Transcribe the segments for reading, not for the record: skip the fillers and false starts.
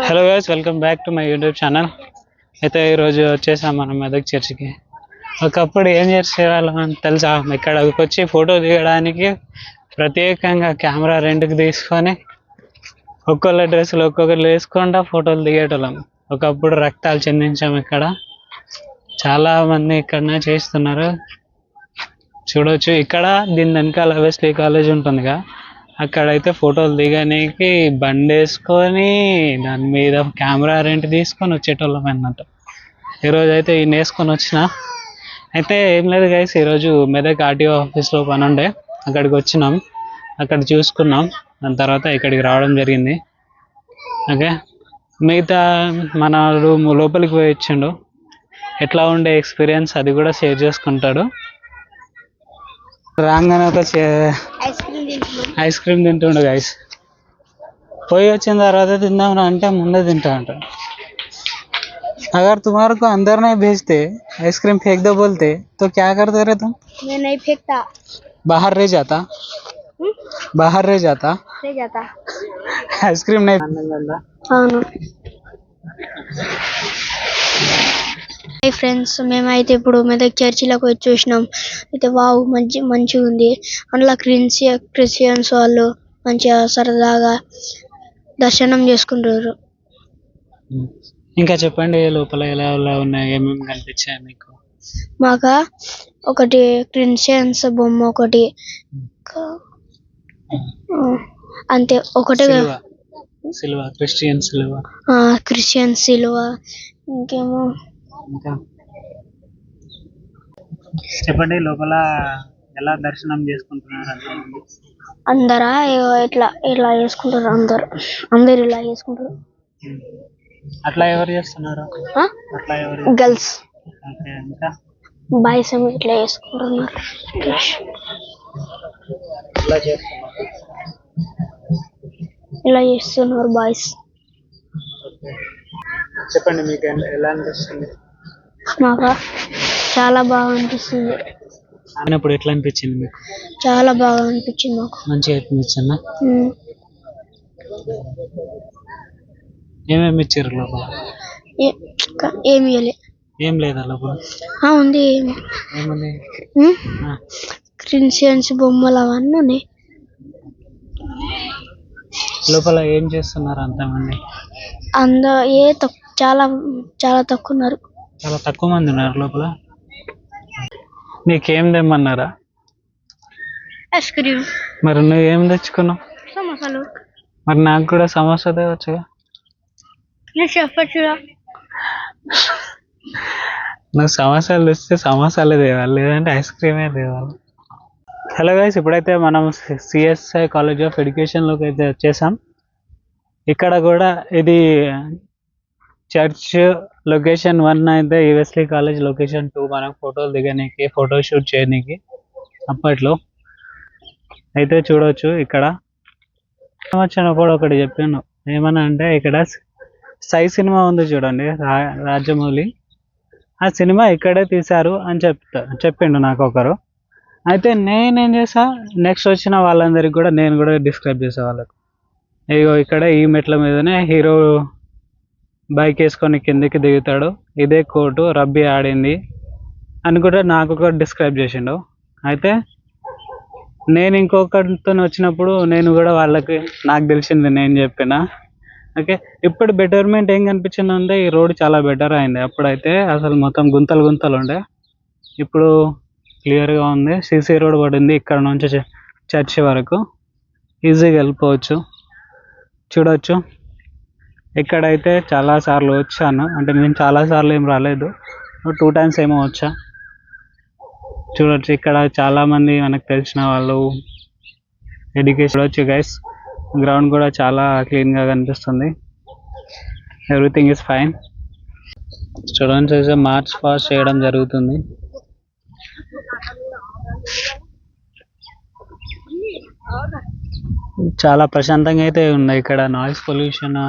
Hello guys, welcome back to my YouTube channel. అయితే ఈరోజు వచ్చేసాం మనం మెదక్ చర్చికి. ఒకప్పుడు ఏం చేసేవాళ్ళం తెలుసా? ఇక్కడికి వచ్చి ఫోటో దిగడానికి ప్రత్యేకంగా కెమెరా రెంట్కి తీసుకొని ఒక్కొక్క డ్రెస్సులు ఒక్కొక్కరు వేసుకుంటా ఫోటోలు దిగేటోళ్ళం. ఒకప్పుడు రక్తాలు చెందించాం. ఇక్కడ చాలా మంది ఇక్కడనే చేస్తున్నారు, చూడవచ్చు. ఇక్కడ దీని వెనకాల వెస్లీ కాలేజ్ ఉంటుందిగా, అక్కడైతే ఫోటోలు దిగడానికి బండి వేసుకొని దాని మీద కెమెరా రెంట్ తీసుకొని వచ్చేటోళ్ళం అన్నట్టు. ఈరోజు అయితే ఈయన వేసుకొని వచ్చిన. అయితే ఏం లేదు గైస్, ఈరోజు మెదక్ ఆర్టీఓ ఆఫీస్లో పని ఉండే, అక్కడికి వచ్చినాం. అక్కడ చూసుకున్నాం, దాని తర్వాత ఇక్కడికి రావడం జరిగింది. ఓకే, మిగతా మన రూమ్ లోపలికి పోయి వచ్చిండు. ఎట్లా ఉండే ఎక్స్పీరియన్స్ అది కూడా షేర్ చేసుకుంటాడు. రాగానే ఒక ఐస్ క్రీమ్ తింటుండు గైస్. పోయి వచ్చిన తర్వాత తిందాం అంటే ముందే తింటా అంటాడు. अगर तुम्हारे को अंदर नहीं भेजते, आइसक्रीम फेंक दो बोलते तो क्या करते रहे तुम? मैं नहीं फेंकता, बाहर रह जाता. बाहर रह जाता आइसक्रीम नहीं. అవును. హై ఫ్రెండ్స్, మేమైతే ఇప్పుడు మెదక్ చర్చిలోకి వచ్చి చూసినాం. అయితే వావ్, మంచిగా ఉంది. అందులో క్రిస్టియన్స్ వాళ్ళు మంచిగా సరదాగా దర్శనం చేసుకుంటారు. ఇంకా చెప్పండి, లోపల ఎలా ఉన్నాయి, ఏమేమి కనిపించాయి మీకు? మాకు ఒకటి క్రిస్టియన్స్ బొమ్మ, ఒకటి అంతే, ఒకటి సిలువ, క్రిస్టియన్ సిలువ. క్రిస్టియన్ సిలువ. ఇంకేమో ఇంకా చెప్పండి, లోపల ఎలా దర్శనం చేసుకుంటున్నారు అందరా? ఇట్లా చేసుకుంటారు, అందరు ఇలా చేసుకుంటారు. అట్లా ఎవరు చేస్తున్నారు? అట్లా ఎవరు? గర్ల్స్. ఓకే, ఇంకా బాయ్స్ ఏమో ఇట్లా చేసుకుంటున్నారు. ఇలా చేస్తున్నారు బాయ్స్. చెప్పండి, మీకు ఎలా అనిపిస్తుంది? మాకు చాలా బాగా అనిపిస్తుంది. ఆడినప్పుడు ఎట్లా అనిపించింది మీకు? చాలా బాగా అనిపించింది మాకు. మంచిగా అనిపించిందా? ఏమేమి ఇచ్చారు లోపల? ఏమి ఏం లేదా లోపల? ఉంది. ఏముంది? క్రిస్టియన్స్ బొమ్మలు అవన్నీ ఉన్నాయి. లోపల ఏం చేస్తున్నారు అంతమంది? చాలా చాలా తక్కువ ఉన్నారు. చాలా తక్కువ మంది ఉన్నారు లోపల. నీకేం తెమ్మన్నారా? Ice cream. మరి నువ్వేం తెచ్చుకున్నావు? సమోసాలు. మరి నాకు కూడా సమోసా తేవచ్చుగా. చెప్పచ్చుగా. నువ్వు సమోసాలు తెస్తే సమోసాలే తేవాలి, లేదంటే ఐస్ క్రీమే తేవాలి. హలో గైస్, ఇప్పుడైతే మనం సిఎస్ఐ కాలేజ్ ఆఫ్ ఎడ్యుకేషన్లోకి అయితే వచ్చేసాం. ఇక్కడ కూడా ఇది చర్చ్ లొకేషన్ 1 అయితే వెస్లీ కాలేజ్ లొకేషన్ 2. మనం ఫోటోలు దిగడానికి, ఫోటోషూట్ చేయడానికి అప్పట్లో అయితే చూడవచ్చు. ఇక్కడ వచ్చినప్పుడు ఒకటి చెప్పాను, ఏమన్నా అంటే ఇక్కడ సై సినిమా ఉంది చూడండి, రాజమౌళి. ఆ సినిమా ఇక్కడే తీశారు అని చెప్పిండు నాకు ఒకరు. అయితే నేనేం చేసా, నెక్స్ట్ వచ్చిన వాళ్ళందరికీ కూడా నేను కూడా డిస్క్రైబ్ చేసే వాళ్ళకు, ఇగో ఇక్కడ ఈ మెట్ల మీదనే హీరో బైక్ వేసుకొని కిందికి దిగుతాడు, ఇదే కోర్టు రబ్బీ ఆడింది అని కూడా నాకు ఒక డిస్క్రైబ్ చేసిండు. అయితే నేను ఇంకొకరితో వచ్చినప్పుడు నేను కూడా వాళ్ళకి నాకు తెలిసింది నేను చెప్పిన. ఓకే, ఇప్పుడు బెటర్మెంట్ ఏం కనిపించింది అంటే ఈ రోడ్ చాలా బెటర్ అయింది. అప్పుడైతే అసలు మొత్తం గుంతలు ఉండే, ఇప్పుడు క్లియర్గా ఉంది. సీసీ రోడ్ పడింది, ఇక్కడ నుంచి చర్చి వరకు ఈజీగా వెళ్ళిపోవచ్చు. చూడవచ్చు, ఇక్కడైతే చాలాసార్లు వచ్చాను, అంటే నేను చాలాసార్లు ఏం రాలేదు, 2 times ఏమో వచ్చా. చూడవచ్చు, ఇక్కడ చాలామంది మనకు తెలిసిన వాళ్ళు ఎడ్యుకేషన్. చూడవచ్చు గైస్, గ్రౌండ్ కూడా చాలా క్లీన్గా కనిపిస్తుంది. Everything is fine. స్టూడెంట్స్ అయితే మార్చ్ పాస్ చేయడం జరుగుతుంది. చాలా ప్రశాంతంగా అయితే ఉంది ఇక్కడ. నాయిస్ పొల్యూషన్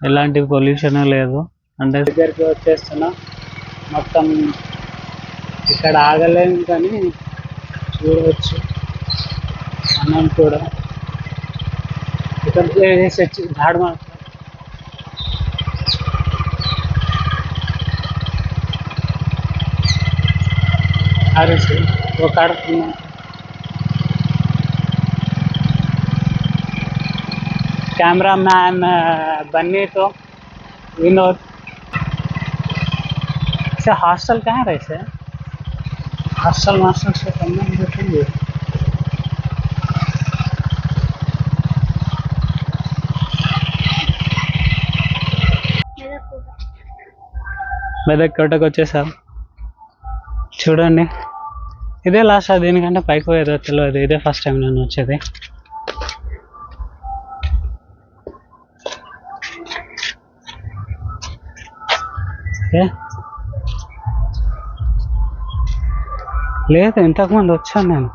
ఎలాంటి పొల్యూషన్ లేదు. అంటే దగ్గరికి వచ్చేస్తున్నా, మొత్తం ఇక్కడ ఆగలేము కానీ చూడవచ్చు. అన్నం కూడా ఇక్కడ झाड़ मार आरसी वो कार्ड कैमरा मैन बन्नी तो विनोद से हॉस्टल कहाँ रहे से हॉस्टल मास्टर से करना देखेंगे మెదక్ కోటకు వచ్చేసాం చూడండి ఇదే లాస్ట్ దీనికంటే పైకి పోయేదో తెలియదు ఇదే ఫస్ట్ టైం నేను వచ్చేది లేదు ఇంతకుముందు వచ్చాను నేను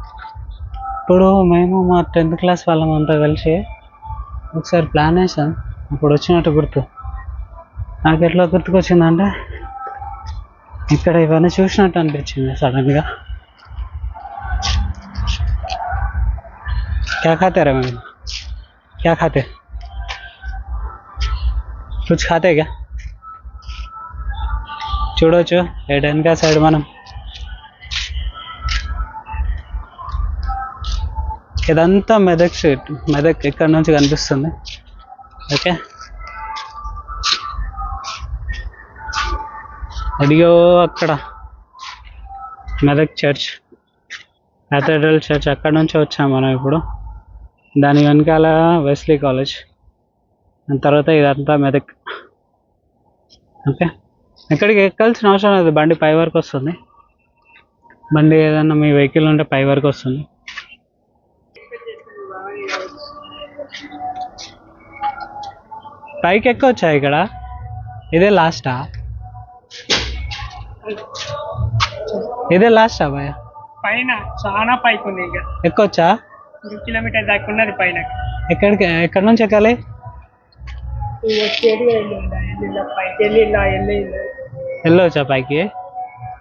ఇప్పుడు మేము మా 10th క్లాస్ వాళ్ళం అంతా కలిసి ఒకసారి ప్లాన్ వేసాం అప్పుడు వచ్చినట్టు గుర్తు నాకు ఎట్లా గుర్తుకొచ్చిందంటే ఇక్కడ ఇవన్నీ చూసినట్టు అనిపించింది సడన్గా क्या खाते रहे मैम क्या खाते कुछ खाते क्या చూడవచ్చు ఎడెన్కా సైడ్ మనం ఇదంతా మెదక్ స్ట్రీట్ మెదక్ ఇక్కడ నుంచి కనిపిస్తుంది ఓకే అడిగో అక్కడ మెదక్ చర్చ్ క్యాథడ్రల్ చర్చ్ అక్కడ నుంచి వచ్చాం మనం ఇప్పుడు దాని వెనకాల వెస్లీ కాలేజ్ తర్వాత ఇదంతా మెదక్ ఓకే ఎక్కడికి ఎక్కాల్సిన అవసరం లేదు బండి పై వరకు వస్తుంది బండి ఏదన్నా మీ వెహికల్ ఉంటే పై వరకు వస్తుంది పైకి ఎక్కొచ్చా ఇక్కడ ఇదే లాస్టా ఇదే లాస్టా భయ పైన చాలా పైకి ఉంది ఇంకా ఎక్కొచ్చా 1 కిలోమీటర్ దాకా ఉన్నది పైన ఎక్కడికి ఎక్కడి నుంచి ఎక్కాలి వెళ్ళవచ్చా పైకి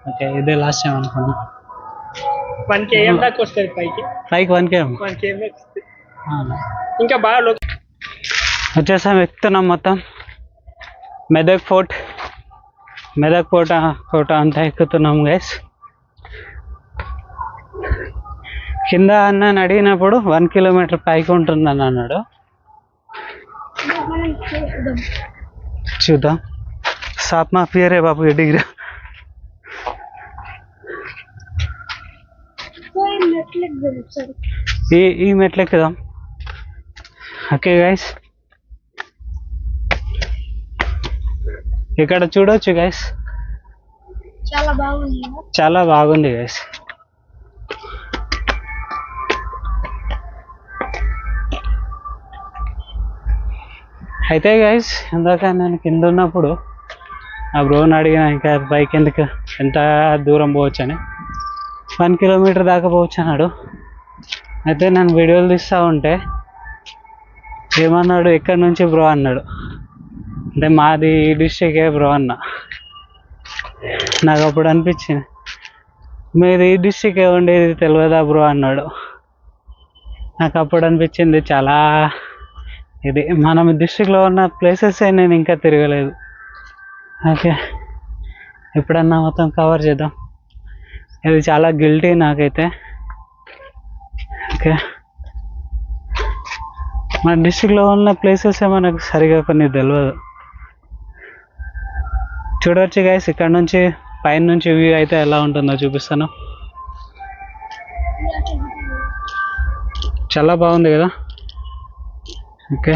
ఓకే ఇదే లాస్ట్ టైం అనుకున్నా 1 km దాకా వస్తుంది పైకి పైకి 1 km 1 km ఇంకా బాగా వచ్చేసాం ఎక్కుతున్నాం మొత్తం మెదక్ ఫోర్ట్ కోట అంతా ఎక్కుతున్నాం గైస్ కింద అన్నని అడిగినప్పుడు 1 కిలోమీటర్ పైకి ఉంటుందని అన్నాడు చూద్దాం సాప్ మా పియరే బాబు డిగ్రీ ఈ మెట్లు ఎక్కుదాం ఓకే గైస్ ఇక్కడ చూడొచ్చు గైస్ చాలా బాగుంది గైస్ అయితే గైస్ ఇందాక నేను కింద ఉన్నప్పుడు ఆ బ్రోని అడిగిన ఇంకా బైక్ ఎందుకు ఎంత దూరం పోవచ్చు అని 1 కిలోమీటర్ దాకా పోవచ్చు అన్నాడు అయితే నేను వీడియోలు తీస్తూ ఉంటే ఏమన్నాడు ఎక్కడి నుంచి బ్రో అన్నాడు అంటే మాది ఈ డిస్ట్రిక్టే బ్రో అన్న నాకు అప్పుడు అనిపించింది మీది ఈ డిస్ట్రిక్ట్ ఉండేది తెలియదా బ్రో అన్నాడు నాకు అప్పుడు అనిపించింది చాలా ఇది మనం డిస్ట్రిక్ట్లో ఉన్న ప్లేసెస్ నేను ఇంకా తిరగలేదు ఓకే ఎప్పుడన్నా మొత్తం కవర్ చేద్దాం ఇది చాలా గిల్టీ నాకైతే ఓకే మన డిస్ట్రిక్ట్లో ఉన్న ప్లేసెస్ మనకు సరిగా కొన్ని తెలియదు చూడవచ్చు గైస్ ఇక్కడ నుంచి పైన నుంచి వ్యూ అయితే ఎలా ఉంటుందో చూపిస్తాను చాలా బాగుంది కదా ఓకే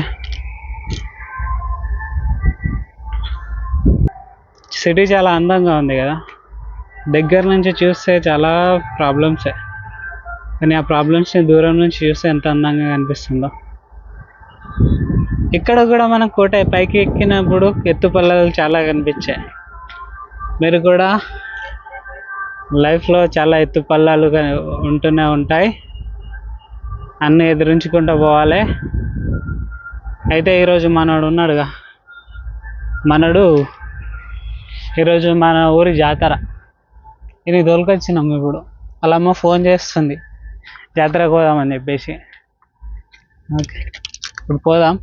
సిటీ చాలా అందంగా ఉంది కదా దగ్గర నుంచి చూస్తే చాలా ప్రాబ్లమ్సే కానీ ఆ ప్రాబ్లమ్స్ని దూరం నుంచి చూస్తే ఎంత అందంగా కనిపిస్తుందో ఇక్కడ కూడా మనం కోట పైకి ఎక్కినప్పుడు ఎత్తుపల్లాలు చాలా కనిపించాయి మీరు కూడా లైఫ్లో చాలా ఎత్తుపల్లాలు ఉంటూనే ఉంటాయి అన్నీ ఎదురించుకుంటూ పోవాలి అయితే ఈరోజు మనోడు ఉన్నాడుగా ఈరోజు మన ఊరి జాతర ఇది తోలుకొచ్చినాం ఇప్పుడు వాళ్ళ అమ్మ ఫోన్ చేస్తుంది జాతరకు పోదామని చెప్పేసి ఓకే ఇప్పుడు పోదాం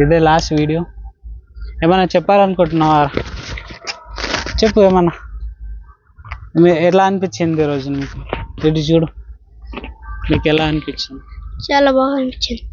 ఇదే లాస్ట్ వీడియో ఏమన్నా చెప్పాలనుకుంటున్నావా చెప్పు ఏమన్నా ఎలా అనిపించింది ఈరోజు నీకు? ఇటు చూడు, నీకు ఎలా అనిపించింది? చాలా బాగా అనిపించింది.